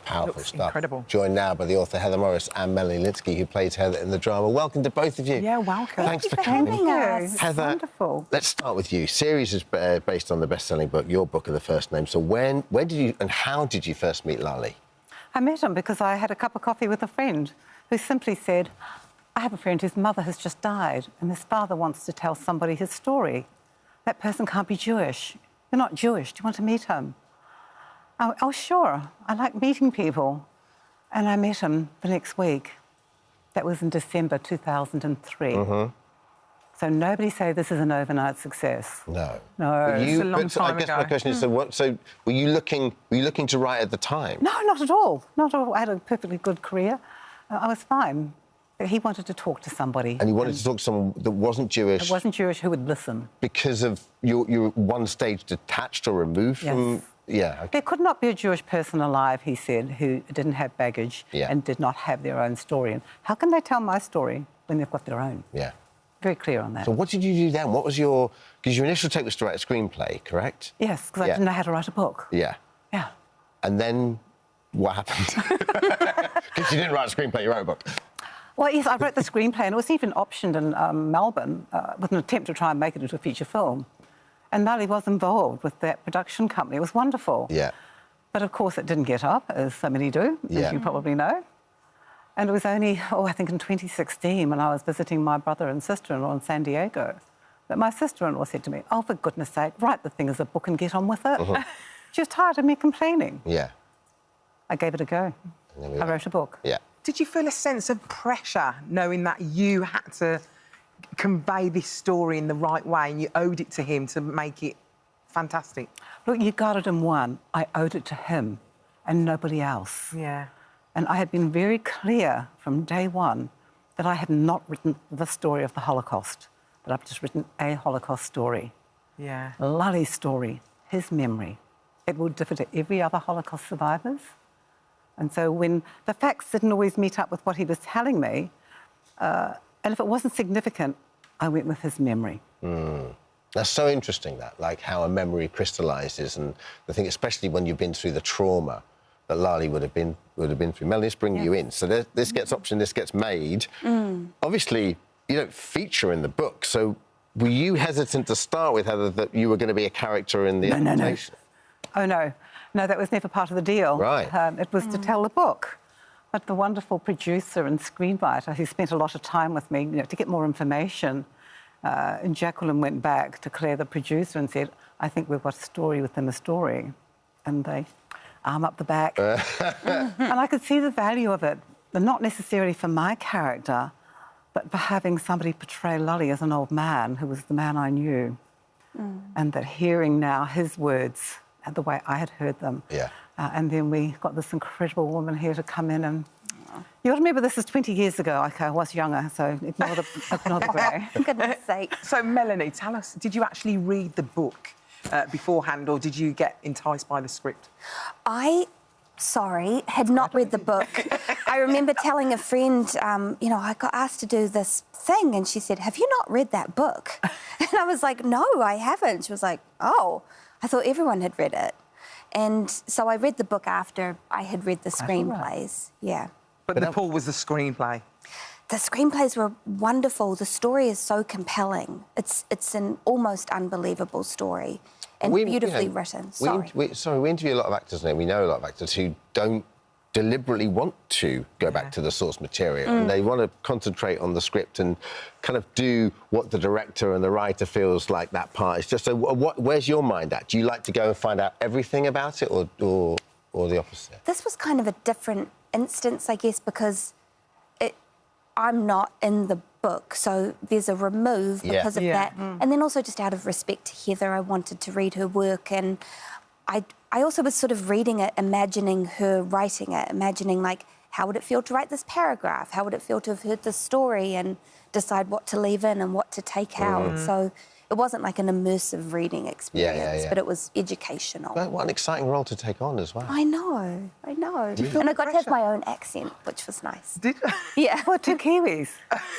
Powerful stuff. Incredible. Joined now by the author Heather Morris and Melanie Lynskey, who plays Heather in the drama. Welcome to both of you. Yeah, welcome. Thanks for having coming. us. Heather, Wonderful. let's start with you. Series is based on the best-selling book, your book of the first name. So where did you and how did you first meet Lale? I met him because I had a cup of coffee with a friend who simply said, I have a friend whose mother has just died and his father wants to tell somebody his story. That person can't be Jewish. You're not Jewish. Do you want to meet him? Oh, sure. I like meeting people. And I met him the next week. That was in December 2003. Mm-hmm. So nobody say this is an overnight success. No. No. It's a long time I guess ago. my question is, so were you looking to write at the time? No, not at all. Not at all. I had a perfectly good career. I was fine. But he wanted to talk to somebody. And you wanted to talk to someone that wasn't Jewish? That wasn't Jewish, who would listen. Because of you're one stage detached or removed from... Yeah. Okay. There could not be a Jewish person alive, he said, who didn't have baggage and did not have their own story. And how can they tell my story when they've got their own? Yeah. Very clear on that. So what did you do then? What was your... Because your initial take was to write a screenplay, correct? Yes, because I didn't know how to write a book. Yeah. Yeah. And then what happened? Because you didn't write a screenplay, you wrote a book. Well, yes, I wrote the screenplay and it was even optioned in Melbourne with an attempt to try and make it into a feature film. And Lale was involved with that production company. It was wonderful. Yeah. But, of course, it didn't get up, as so many do, as you probably know. And it was only, I think in 2016, when I was visiting my brother and sister-in-law in San Diego, that my sister-in-law said to me, oh, for goodness sake, write the thing as a book and get on with it. Mm-hmm. She was tired of me complaining. Yeah. I gave it a go. I wrote a book. Yeah. Did you feel a sense of pressure knowing that you had to convey this story in the right way and you owed it to him to make it fantastic? Look, you got it in one. I owed it to him and nobody else. Yeah. And I had been very clear from day one that I had not written the story of the Holocaust, that I've just written a Holocaust story. Yeah. Lale's story, his memory. It will differ to every other Holocaust survivors. And so when the facts didn't always meet up with what he was telling me, and if it wasn't significant, I went with his memory. Mm. That's so interesting, that, like how a memory crystallises, and I think especially when you've been through the trauma that Lale would have been through. Melanie, let's bring you in. So this gets optioned, this gets made. Mm. Obviously, you don't feature in the book, so were you hesitant to start with, Heather, that you were going to be a character in the adaptation? No. Oh, no. No, that was never part of the deal. Right. It was to tell the book. But the wonderful producer and screenwriter who spent a lot of time with me, to get more information, and Jacqueline went back to Claire, the producer, and said, I think we've got a story within a story. And they arm up the back. And I could see the value of it, but not necessarily for my character, but for having somebody portray Lale as an old man who was the man I knew. Mm. And that hearing now his words and the way I had heard them. Yeah. And then we got this incredible woman here to come in and... You got to remember, this is 20 years ago. Okay, I was younger, so ignore the grey. For goodness sake. So, Melanie, tell us, did you actually read the book beforehand, or did you get enticed by the script? I had not read the book. I remember telling a friend, I got asked to do this thing, and she said, have you not read that book? And I was like, no, I haven't. She was like, oh, I thought everyone had read it. And so I read the book after I had read the screenplays. Yeah. But the pull was the screenplay. The screenplays were wonderful. The story is so compelling. It's an almost unbelievable story and beautifully written. We interview a lot of actors now. We know a lot of actors who don't deliberately want to go back to the source material and they want to concentrate on the script and kind of do what the director and the writer feels like that part is. Just so, where's your mind at? Do you like to go and find out everything about it, or the opposite? This was kind of a different instance, I guess, because I'm not in the book, so there's a remove because of that. And then also just out of respect to Heather, I wanted to read her work, and I also was sort of reading it, imagining her writing it, imagining, like, how would it feel to write this paragraph? How would it feel to have heard this story and decide what to leave in and what to take out? So it wasn't like an immersive reading experience, but it was educational. Well, what an exciting role to take on as well. I know. And I got to have my own accent, which was nice. Did you? Yeah. What, two Kiwis?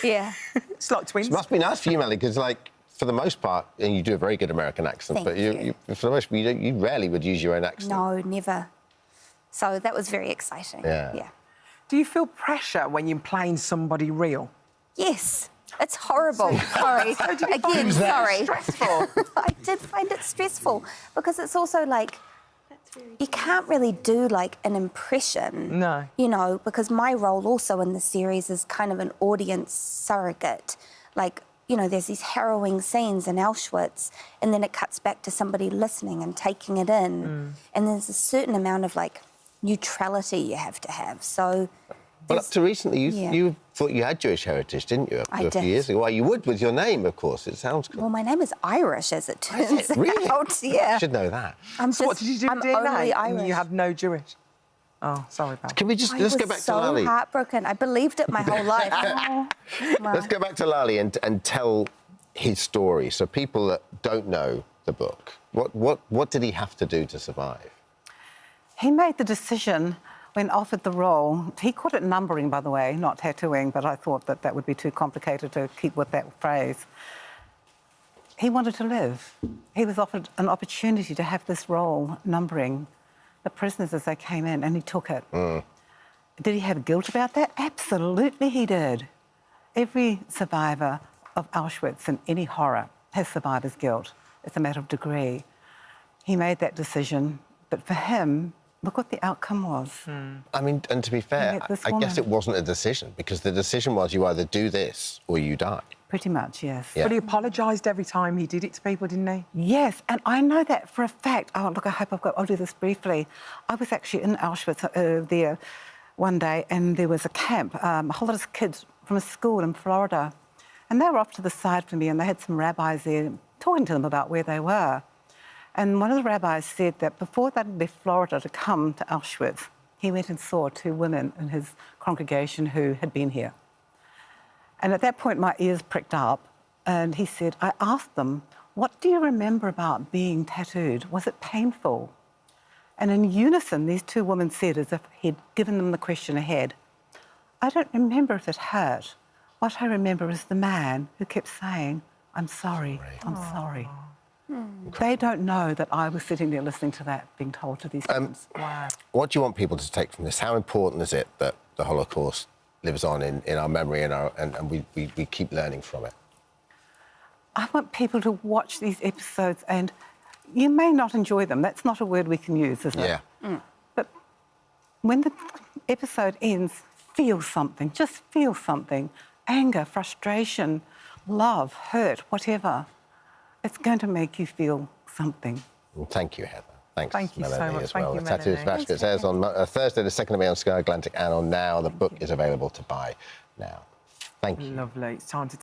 Yeah. It's like twins. It must be nice for you, Melanie, because, like, for the most part, and you do a very good American accent, Thank you. For the most part, you rarely would use your own accent. No, never. So that was very exciting. Yeah. Do you feel pressure when you're playing somebody real? Yes. It's horrible. Sorry. Again, sorry. Stressful. I did find it stressful because it's also like you can't really do like an impression. No. You know, because my role also in the series is kind of an audience surrogate. Like, you know, there's these harrowing scenes in Auschwitz and then it cuts back to somebody listening and taking it in. And there's a certain amount of like neutrality you have to have. So well, up to recently, you thought you had Jewish heritage, didn't you? I a did. few years ago. Well, you would with your name, of course. It sounds cool. Well, my name is Irish, as it turns Really? out. Yeah. I should know that. So what did you do I'm DNA? only And Irish. you have no Jewish? Oh, sorry, Val. Can we just... I let's was go back so to Lale. heartbroken. I believed it my whole life. Let's go back to Lale and tell his story. So people that don't know the book, what did he have to do to survive? He made the decision when offered the role. He called it numbering, by the way, not tattooing, but I thought that would be too complicated to keep with that phrase. He wanted to live. He was offered an opportunity to have this role, numbering the prisoners as they came in, and he took it. Did he have guilt about that? Absolutely he did. Every survivor of Auschwitz and any horror has survivor's guilt. It's a matter of degree. He made that decision, but for him, look what the outcome was. I mean, and to be fair, I guess it wasn't a decision, because the decision was you either do this or you die. Pretty much, yes. But he apologised every time he did it to people, didn't he? Yes, and I know that for a fact. Oh, look, I hope I'll do this briefly. I was actually in Auschwitz there one day, and there was a camp, a whole lot of kids from a school in Florida, and they were off to the side from me, and they had some rabbis there talking to them about where they were. And one of the rabbis said that before they left Florida to come to Auschwitz, he went and saw 2 women in his congregation who had been here. And at that point, my ears pricked up, and he said, I asked them, what do you remember about being tattooed? Was it painful? And in unison, these 2 women said, as if he'd given them the question ahead, I don't remember if it hurt. What I remember is the man who kept saying, I'm sorry, I'm sorry. They don't know that I was sitting there listening to that, being told to these kids. Wow. What do you want people to take from this? How important is it that the Holocaust lives on in our memory and we keep learning from it? I want people to watch these episodes, and you may not enjoy them. That's not a word we can use, is it? Yeah. But when the episode ends, feel something. Just feel something. Anger, frustration, love, hurt, whatever. It's going to make you feel something. Well, thank you, Heather. Thanks, Thank you so Melanie, much. as well. Thank you, The Tattooist of Melanie. Auschwitz airs on Thursday, the 2nd of May on Sky Atlantic and on Now. The book is available to buy now. Thank you. Lovely. It's time to